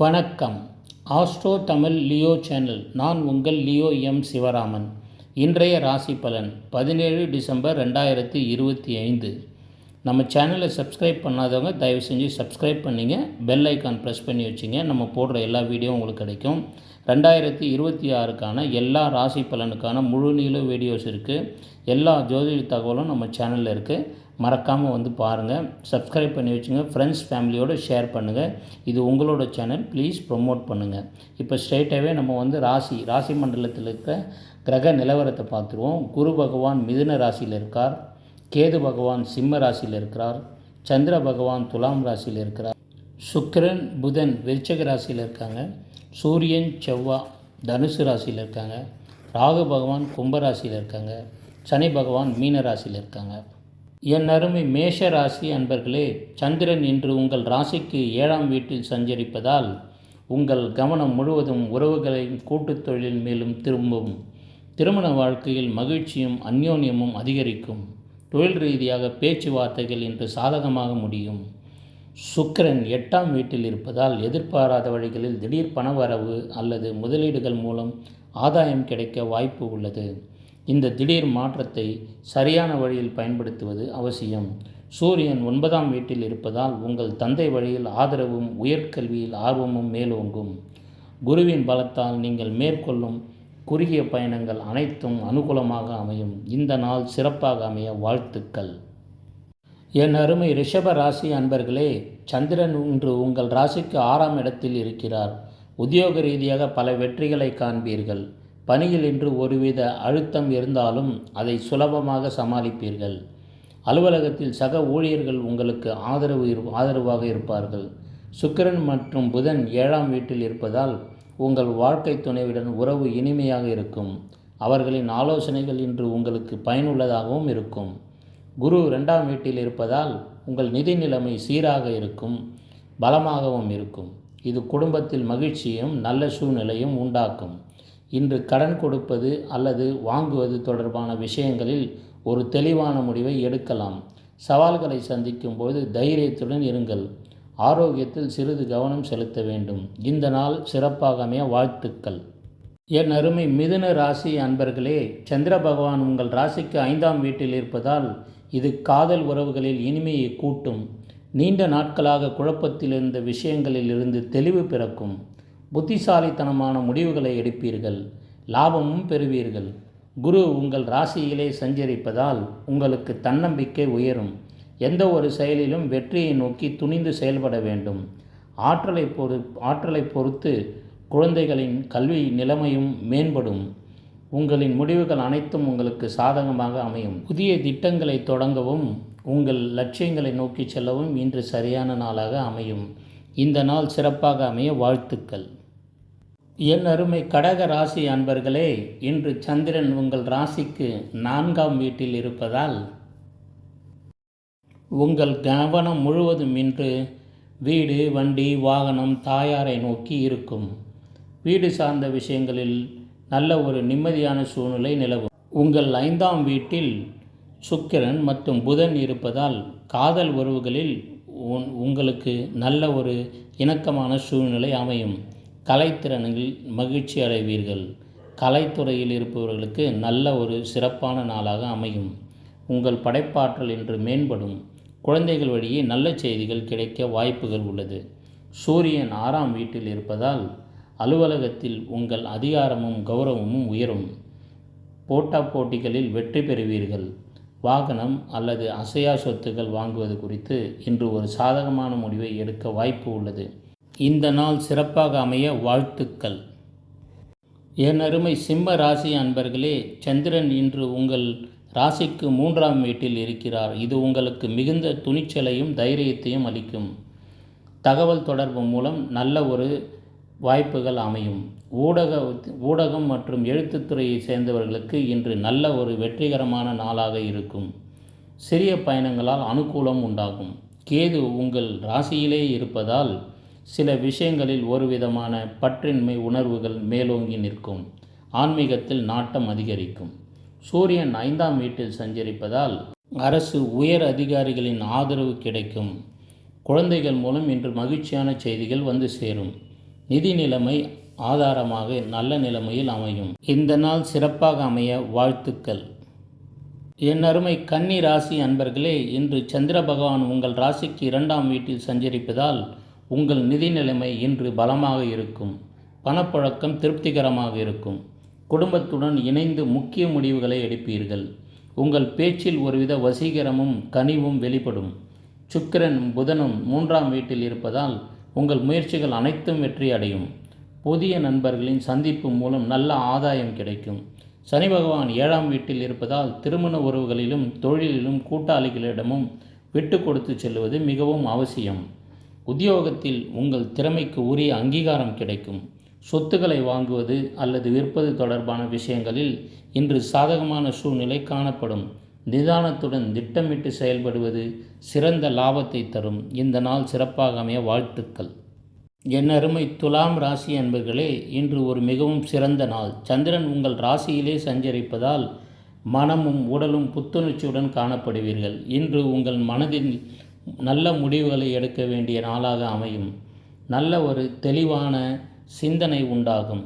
வணக்கம். Astro Tamil Leo channel. நான் உங்கள் லியோ எம் சிவராமன். இன்றைய ராசி பலன் 17 டிசம்பர் 2025. நம்ம சேனலை சப்ஸ்கிரைப் பண்ணாதவங்க தயவு செஞ்சு சப்ஸ்கிரைப் பண்ணிங்க. பெல் ஐக்கான் ப்ரெஸ் பண்ணி வச்சுங்க. நம்ம போடுற எல்லா வீடியோவும் உங்களுக்கு கிடைக்கும். 2026க்கான எல்லா ராசி பலனுக்கான முழு நீள வீடியோஸ் இருக்குது. எல்லா ஜோதிட தகவலும் நம்ம சேனலில் இருக்குது. மறக்காமல் வந்து பாருங்கள். சப்ஸ்கிரைப் பண்ணி வச்சுங்க. ஃப்ரெண்ட்ஸ் ஃபேமிலியோடு ஷேர் பண்ணுங்கள். இது உங்களோட சேனல், ப்ளீஸ் ப்ரொமோட் பண்ணுங்கள். இப்போ ஸ்ட்ரெயிட்டாகவே நம்ம வந்து ராசி மண்டலத்தில் இருக்க கிரக நிலவரத்தை பார்த்துருவோம். குரு பகவான் மிதுன ராசியில் இருக்கார். கேது பகவான் சிம்ம ராசியில் இருக்கிறார். சந்திர பகவான் துலாம் ராசியில் இருக்கிறார். சுக்கிரன் புதன் விருச்சிக ராசியில் இருக்காங்க. சூரியன் செவ்வாய் தனுசு ராசியில் இருக்காங்க. ராகு பகவான் கும்ப ராசியில் இருக்காங்க. சனி பகவான் மீன ராசியில் இருக்காங்க. என் அருமை மேஷ ராசி அன்பர்களே, சந்திரன் இன்று உங்கள் ராசிக்கு 7ஆம் வீட்டில் சஞ்சரிப்பதால் உங்கள் கவனம் முழுவதும் உறவுகளையும் கூட்டுத் தொழில் மேலும் திரும்பும். திருமண வாழ்க்கையில் மகிழ்ச்சியும் அந்யோன்யமும் அதிகரிக்கும். தொழில் ரீதியாக பேச்சுவார்த்தைகள் இன்று சாதகமாக முடியும். சுக்கிரன் 8ஆம் வீட்டில் இருப்பதால் எதிர்பாராத வழிகளில் திடீர் பணவரவு அல்லது முதலீடுகள் மூலம் ஆதாயம் கிடைக்க வாய்ப்பு உள்ளது. இந்த திடீர் மாற்றத்தை சரியான வழியில் பயன்படுத்துவது அவசியம். சூரியன் 9ஆம் வீட்டில் இருப்பதால் உங்கள் தந்தை வழியில் ஆதரவும் உயர்கல்வியில் ஆர்வமும் மேலோங்கும். குருவின் பலத்தால் நீங்கள் மேற்கொள்ளும் குறுகிய பயணங்கள் அனைத்தும் அனுகூலமாக அமையும். இந்த நாள் சிறப்பாக அமைய வாழ்த்துக்கள். என் அருமை ரிஷப ராசி அன்பர்களே, சந்திரன் இன்று உங்கள் ராசிக்கு 6ஆம் இடத்தில் இருக்கிறார். உத்தியோக ரீதியாக பல வெற்றிகளை காண்பீர்கள். பணியில் இன்று ஒருவித அழுத்தம் இருந்தாலும் அதை சுலபமாக சமாளிப்பீர்கள். அலுவலகத்தில் சக ஊழியர்கள் உங்களுக்கு ஆதரவாக இருப்பார்கள். சுக்கிரன் மற்றும் புதன் 7ஆம் வீட்டில் இருப்பதால் உங்கள் வாழ்க்கை துணையுடன் உறவு இனிமையாக இருக்கும். அவர்களின் ஆலோசனைகள் இன்று உங்களுக்கு பயனுள்ளதாகவும் இருக்கும். குரு 2ஆம் வீட்டில் இருப்பதால் உங்கள் நிதி நிலைமை சீராக இருக்கும், பலமாகவும் இருக்கும். இது குடும்பத்தில் மகிழ்ச்சியும் நல்ல சூழ்நிலையும் உண்டாக்கும். இன்று கடன் கொடுப்பது அல்லது வாங்குவது தொடர்பான விஷயங்களில் ஒரு தெளிவான முடிவை எடுக்கலாம். சவால்களை சந்திக்கும் போது தைரியத்துடன் இருங்கள். ஆரோக்கியத்தில் சிறிது கவனம் செலுத்த வேண்டும். இந்த நாள் சிறப்பாக அமைய வாழ்த்துக்கள். என் அருமை மிதுன ராசி அன்பர்களே, சந்திர பகவான் உங்கள் ராசிக்கு 5ஆம் வீட்டில் இருப்பதால் இது காதல் உறவுகளில் இனிமையை கூட்டும். நீண்ட நாட்களாக குழப்பத்தில் இருந்த விஷயங்களில் இருந்து தெளிவு பிறக்கும். புத்திசாலித்தனமான முடிவுகளை எடுப்பீர்கள். லாபமும் பெறுவீர்கள். குரு உங்கள் ராசியிலே சஞ்சரிப்பதால் உங்களுக்கு தன்னம்பிக்கை உயரும். எந்த ஒரு செயலிலும் வெற்றியை நோக்கி துணிந்து செயல்பட வேண்டும். ஆற்றலை பொறுத்து குழந்தைகளின் கல்வி நிலைமையும் மேம்படும். உங்களின் முடிவுகள் அனைத்தும் உங்களுக்கு சாதகமாக அமையும். புதிய திட்டங்களை தொடங்கவும் உங்கள் லட்சியங்களை நோக்கி செல்லவும் இன்று சரியான நாளாக அமையும். இந்த நாள் சிறப்பாக அமைய வாழ்த்துக்கள். என் அருமை கடக ராசி அன்பர்களே, இன்று சந்திரன் உங்கள் ராசிக்கு 4ஆம் வீட்டில் இருப்பதால் உங்கள் கவனம் முழுவதும் இன்று வீடு, வண்டி, வாகனம், தாயாரை நோக்கி இருக்கும். வீடு சார்ந்த விஷயங்களில் நல்ல ஒரு நிம்மதியான சூழ்நிலை நிலவும். உங்கள் 5ஆம் வீட்டில் சுக்கிரன் மற்றும் புதன் இருப்பதால் காதல் உறவுகளில் உங்களுக்கு நல்ல ஒரு இணக்கமான சூழ்நிலை அமையும். கலைத்திறனில் மகிழ்ச்சி அடைவீர்கள். கலைத்துறையில் இருப்பவர்களுக்கு நல்ல ஒரு சிறப்பான நாளாக அமையும். உங்கள் படைப்பாற்றல் இன்று மேம்படும். குழந்தைகள் வழியே நல்ல செய்திகள் கிடைக்க வாய்ப்புகள் உள்ளது. சூரியன் 6ஆம் வீட்டில் இருப்பதால் அலுவலகத்தில் உங்கள் அதிகாரமும் கௌரவமும் உயரும். போட்டிகளில் வெற்றி பெறுவீர்கள். வாகனம் அல்லது அசையா சொத்துக்கள் வாங்குவது குறித்து இன்று ஒரு சாதகமான முடிவை எடுக்க வாய்ப்பு உள்ளது. இந்த நாள் சிறப்பாக அமைய வாழ்த்துக்கள். என் அருமை சிம்ம ராசி அன்பர்களே, சந்திரன் இன்று உங்கள் ராசிக்கு 3ஆம் வீட்டில் இருக்கிறார். இது உங்களுக்கு மிகுந்த துணிச்சலையும் தைரியத்தையும் அளிக்கும். தகவல் தொடர்பு மூலம் நல்ல ஒரு வாய்ப்புகள் அமையும். ஊடகம் மற்றும் எழுத்துத்துறையை சேர்ந்தவர்களுக்கு இன்று நல்ல ஒரு வெற்றிகரமான நாளாக இருக்கும். சிறிய பயணங்களால் அனுகூலம் உண்டாகும். கேது உங்கள் ராசியிலே இருப்பதால் சில விஷயங்களில் ஒரு விதமான பற்றின்மை உணர்வுகள் மேலோங்கி நிற்கும். ஆன்மீகத்தில் நாட்டம் அதிகரிக்கும். சூரியன் 5ஆம் வீட்டில் சஞ்சரிப்பதால் அரசு உயர் அதிகாரிகளின் ஆதரவு கிடைக்கும். குழந்தைகள் மூலம் இன்று மகிழ்ச்சியான செய்திகள் வந்து சேரும். நிதி நிலைமை ஆதாரமாக நல்ல நிலைமையில் அமையும். இந்த நாள் சிறப்பாக அமைய வாழ்த்துக்கள். என் அருமை கன்னி ராசி அன்பர்களே, இன்று சந்திர பகவான் உங்கள் ராசிக்கு 2ஆம் வீட்டில் சஞ்சரிப்பதால் உங்கள் நிதி நிலைமை இன்று பலமாக இருக்கும். பணப்புழக்கம் திருப்திகரமாக இருக்கும். குடும்பத்துடன் இணைந்து முக்கிய முடிவுகளை எடுப்பீர்கள். உங்கள் பேச்சில் ஒருவித வசீகரமும் கனிவும் வெளிப்படும். சுக்கிரன் புதனும் 3ஆம் வீட்டில் இருப்பதால் உங்கள் முயற்சிகள் அனைத்தும் வெற்றி அடையும். புதிய நண்பர்களின் சந்திப்பு மூலம் நல்ல ஆதாயம் கிடைக்கும். சனி பகவான் 7ஆம் வீட்டில் இருப்பதால் திருமண உறவுகளிலும் தொழிலிலும் கூட்டாளிகளிடமும் விட்டு கொடுத்து செல்வது மிகவும் அவசியம். உத்தியோகத்தில் உங்கள் திறமைக்கு உரிய அங்கீகாரம் கிடைக்கும். சொத்துக்களை வாங்குவது அல்லது விற்பது தொடர்பான விஷயங்களில் இன்று சாதகமான சூழ்நிலை காணப்படும். நிதானத்துடன் திட்டமிட்டு செயல்படுவது சிறந்த லாபத்தை தரும். இந்த நாள் சிறப்பாக அமைய வாழ்த்துக்கள். என் அருமை துலாம் ராசி அன்பர்களே, இன்று ஒரு மிகவும் சிறந்த நாள். சந்திரன் உங்கள் ராசியிலே சஞ்சரிப்பதால் மனமும் உடலும் புத்துணர்ச்சியுடன் காணப்படுவீர்கள். இன்று உங்கள் மனதில் நல்ல முடிவுகளை எடுக்க வேண்டிய நாளாக அமையும். நல்ல ஒரு தெளிவான சிந்தனை உண்டாகும்.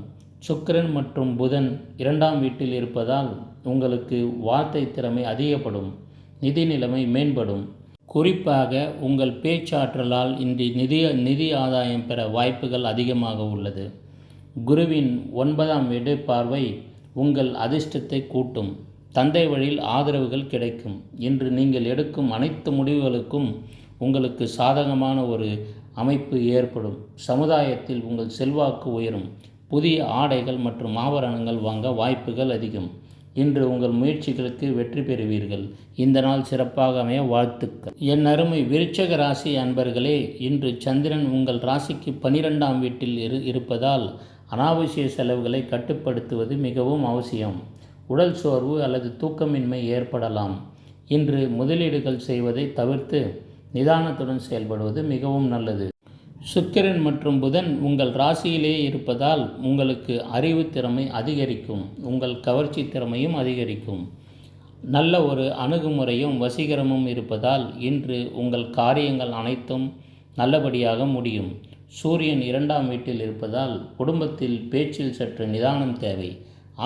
சுக்கிரன் மற்றும் புதன் 2ஆம் வீட்டில் இருப்பதால் உங்களுக்கு வார்த்தை திறமை அதிகப்படும். நிதி நிலைமை மேம்படும். குறிப்பாக உங்கள் பேச்சாற்றலால் இன்று நிதி ஆதாயம் பெற வாய்ப்புகள் அதிகமாக உள்ளது. குருவின் 9ஆம் வீடு பார்வை உங்கள் அதிர்ஷ்டத்தை கூட்டும். தந்தை வழியில் ஆதரவுகள் கிடைக்கும். இன்று நீங்கள் எடுக்கும் அனைத்து முடிவுகளுக்கும் உங்களுக்கு சாதகமான ஒரு அமைப்பு ஏற்படும். சமுதாயத்தில் உங்கள் செல்வாக்கு உயரும். புதிய ஆடைகள் மற்றும் ஆபரணங்கள் வாங்க வாய்ப்புகள் அதிகம். இன்று உங்கள் முயற்சிகளுக்கு வெற்றி பெறுவீர்கள். இந்த நாள் சிறப்பாக அமைய வாழ்த்துக்கள். என் அருமை விருச்சிக ராசி அன்பர்களே, இன்று சந்திரன் உங்கள் ராசிக்கு 12ஆம் வீட்டில் இருப்பதால் அனாவசிய செலவுகளை கட்டுப்படுத்துவது மிகவும் அவசியம். உடல் சோர்வு அல்லது தூக்கமின்மை ஏற்படலாம். இன்று முதலீடுகள் செய்வதை தவிர்த்து நிதானத்துடன் செயல்படுவது மிகவும் நல்லது. சுக்கிரன் மற்றும் புதன் உங்கள் ராசியிலே இருப்பதால் உங்களுக்கு அறிவு திறமை அதிகரிக்கும். உங்கள் கவர்ச்சி திறமையும் அதிகரிக்கும். நல்ல ஒரு அணுகுமுறையும் வசீகரமும் இருப்பதால் இன்று உங்கள் காரியங்கள் அனைத்தும் நல்லபடியாக முடியும். சூரியன் 2ஆம் வீட்டில் இருப்பதால் குடும்பத்தில் பேச்சில் சற்று நிதானம் தேவை.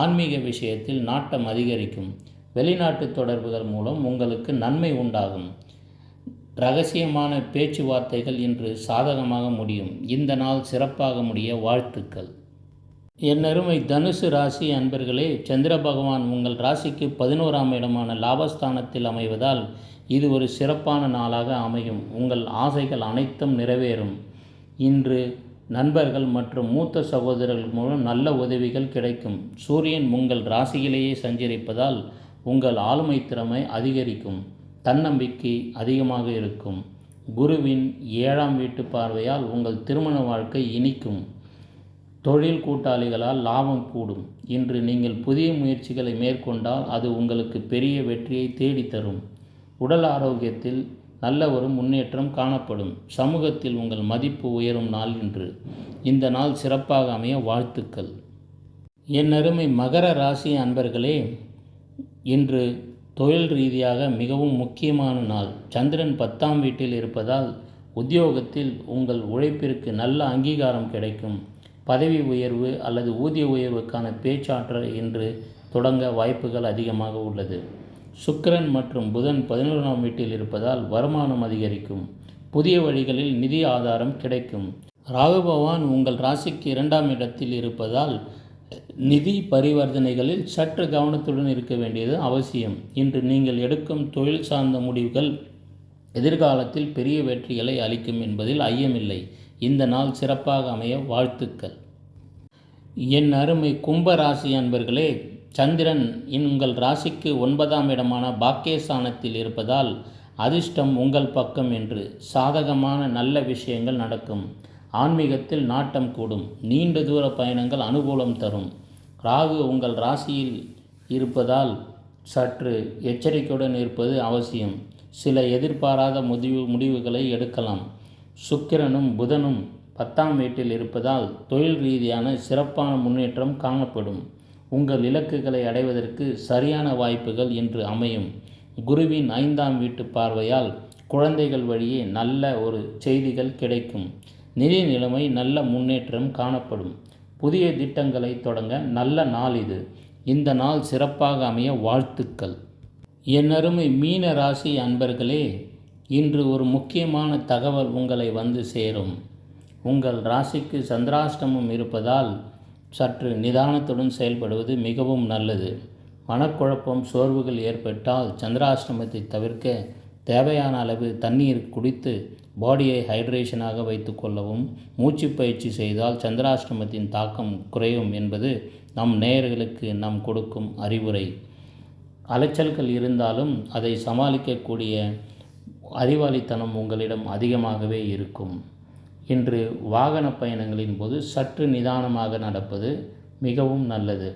ஆன்மீக விஷயத்தில் நாட்டம் அதிகரிக்கும். வெளிநாட்டு தொடர்புகள் மூலம் உங்களுக்கு நன்மை உண்டாகும். இரகசியமான பேச்சுவார்த்தைகள் இன்று சாதகமாக முடியும். இந்த நாள் சிறப்பாக முடிய வாழ்த்துக்கள். என் அருமை தனுசு ராசி அன்பர்களே, சந்திர பகவான் உங்கள் ராசிக்கு 11ஆம் இடமான லாபஸ்தானத்தில் அமைவதால் இது ஒரு சிறப்பான நாளாக அமையும். உங்கள் ஆசைகள் அனைத்தும் நிறைவேறும். இன்று நண்பர்கள் மற்றும் மூத்த சகோதரர்கள் மூலம் நல்ல உதவிகள் கிடைக்கும். சூரியன் உங்கள் ராசியிலேயே சஞ்சரிப்பதால் உங்கள் ஆளுமை திறமை அதிகரிக்கும். தன்னம்பிக்கை அதிகமாக இருக்கும். குருவின் 7ஆம் வீட்டு பார்வையால் உங்கள் திருமண வாழ்க்கை இனிக்கும். தொழில் கூட்டாளிகளால் லாபம் கூடும். இன்று நீங்கள் புதிய முயற்சிகளை மேற்கொண்டால் அது உங்களுக்கு பெரிய வெற்றியை தேடித்தரும். உடல் ஆரோக்கியத்தில் நல்ல ஒரு முன்னேற்றம் காணப்படும். சமூகத்தில் உங்கள் மதிப்பு உயரும் நாள் இன்று. இந்த நாள் சிறப்பாக அமைய வாழ்த்துக்கள். என் அருமை மகர ராசி அன்பர்களே, இன்று தொழில் ரீதியாக மிகவும் முக்கியமான நாள். சந்திரன் 10ஆம் வீட்டில் இருப்பதால் உத்தியோகத்தில் உங்கள் உழைப்பிற்கு நல்ல அங்கீகாரம் கிடைக்கும். பதவி உயர்வு அல்லது ஊதிய உயர்வுக்கான பேச்சாற்றல் இன்று தொடங்க வாய்ப்புகள் அதிகமாக உள்ளது. சுக்கிரன் மற்றும் புதன் 11ஆம் வீட்டில் இருப்பதால் வருமானம் அதிகரிக்கும். புதிய வழிகளில் நிதி ஆதாரம் கிடைக்கும். ராகு பகவான் உங்கள் ராசிக்கு 2ஆம் இடத்தில் இருப்பதால் நிதி பரிவர்த்தனைகளில் சற்று கவனத்துடன் இருக்க வேண்டியது அவசியம். இன்று நீங்கள் எடுக்கும் தொழில் சார்ந்த முடிவுகள் எதிர்காலத்தில் பெரிய வெற்றிகளை அளிக்கும் என்பதில் ஐயமில்லை. இந்த நாள் சிறப்பாக அமைய வாழ்த்துக்கள். என் அருமை கும்ப ராசி அன்பர்களே, சந்திரன் உங்கள் ராசிக்கு 9ஆம் இடமான பாக்கியஸ்தானத்தில் இருப்பதால் அதிர்ஷ்டம் உங்கள் பக்கம் என்று சாதகமான நல்ல விஷயங்கள் நடக்கும். ஆன்மீகத்தில் நாட்டம் கூடும். நீண்ட தூர பயணங்கள் அனுகூலம் தரும். ராகு உங்கள் ராசியில் இருப்பதால் சற்று எச்சரிக்கையுடன் இருப்பது அவசியம். சில எதிர்பாராத முடிவுகளை எடுக்கலாம். சுக்கிரனும் புதனும் 10ஆம் வீட்டில் இருப்பதால் தொழில் ரீதியான சிறப்பான முன்னேற்றம் காணப்படும். உங்கள் இலக்குகளை அடைவதற்கு சரியான வாய்ப்புகள் இன்று அமையும். குருவின் 5ஆம் வீட்டு பார்வையால் குழந்தைகள் வழியே நல்ல ஒரு செய்திகள் கிடைக்கும். நிதி நிலைமை நல்ல முன்னேற்றம் காணப்படும். புதிய திட்டங்களை தொடங்க நல்ல நாள் இது. இந்த நாள் சிறப்பாக அமைய வாழ்த்துக்கள். என் அருமை மீன ராசி அன்பர்களே, இன்று ஒரு முக்கியமான தகவல் உங்களை வந்து சேரும். உங்கள் ராசிக்கு சந்திராஷ்டமம் இருப்பதால் சற்று நிதானத்துடன் செயல்படுவது மிகவும் நல்லது. மனக்குழப்பம், சோர்வுகள் ஏற்பட்டால் சந்திராஷ்டமத்தை தவிர்க்க தேவையான அளவு தண்ணீர் குடித்து பாடியை ஹைட்ரேஷனாக வைத்து கொள்ளவும், மூச்சு பயிற்சி செய்தால் சந்திராஷ்டமத்தின் தாக்கம் குறையும் என்பது நம் நேயர்களுக்கு நாம் கொடுக்கும் அறிவுரை. அலைச்சல்கள் இருந்தாலும் அதை சமாளிக்கக்கூடிய அறிவாளித்தனம் உங்களிடம் அதிகமாகவே இருக்கும். இன்று வாகன பயணங்களின் போது சற்று நிதானமாக நடப்பது மிகவும் நல்லது.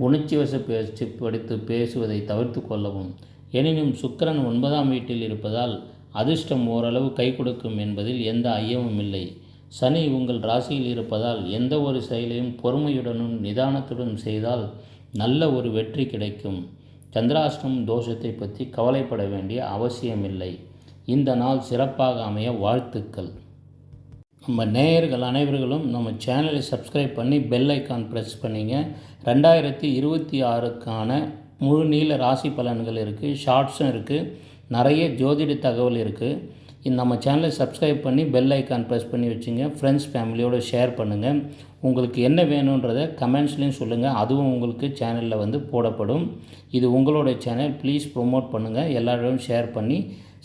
உணர்ச்சி வசப்படுத்தி பேசுவதை தவிர்த்து கொள்ளவும். எனினும் சுக்கிரன் 9ஆம் வீட்டில் இருப்பதால் அதிர்ஷ்டம் ஓரளவு கை கொடுக்கும் என்பதில் எந்த ஐயமும் இல்லை. சனி உங்கள் ராசியில் இருப்பதால் எந்த ஒரு செயலையும் பொறுமையுடனும் நிதானத்துடன் செய்தால் நல்ல ஒரு வெற்றி கிடைக்கும். சந்திராஷ்டமம் தோஷத்தை பற்றி கவலைப்பட வேண்டிய அவசியமில்லை. இந்த நாள் சிறப்பாக அமைய வாழ்த்துக்கள். நம்ம நேயர்கள் அனைவர்களும் நம்ம சேனலை சப்ஸ்கிரைப் பண்ணி பெல் ஐக்கான் ப்ரெஸ் பண்ணிங்க. 2026க்கான முழு நீள ராசி பலன்கள் இருக்குது, ஷார்ட்ஸும் இருக்குது, நிறைய ஜோதிட தகவல் இருக்குது. நம்ம சேனலை சப்ஸ்கிரைப் பண்ணி பெல் ஐக்கான் ப்ரெஸ் பண்ணி வச்சுங்க. ஃப்ரெண்ட்ஸ் ஃபேமிலியோடு ஷேர் பண்ணுங்கள். உங்களுக்கு என்ன வேணுன்றதை கமெண்ட்ஸ்லேயும் சொல்லுங்கள். அதுவும் உங்களுக்கு சேனலில் வந்து போடப்படும். இது உங்களோட சேனல், ப்ளீஸ் ப்ரொமோட் பண்ணுங்கள். எல்லாரோடும் ஷேர் பண்ணி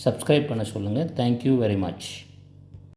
சப்ஸ்கிரைப் பண்ண சொல்லுங்கள். Thank you very much.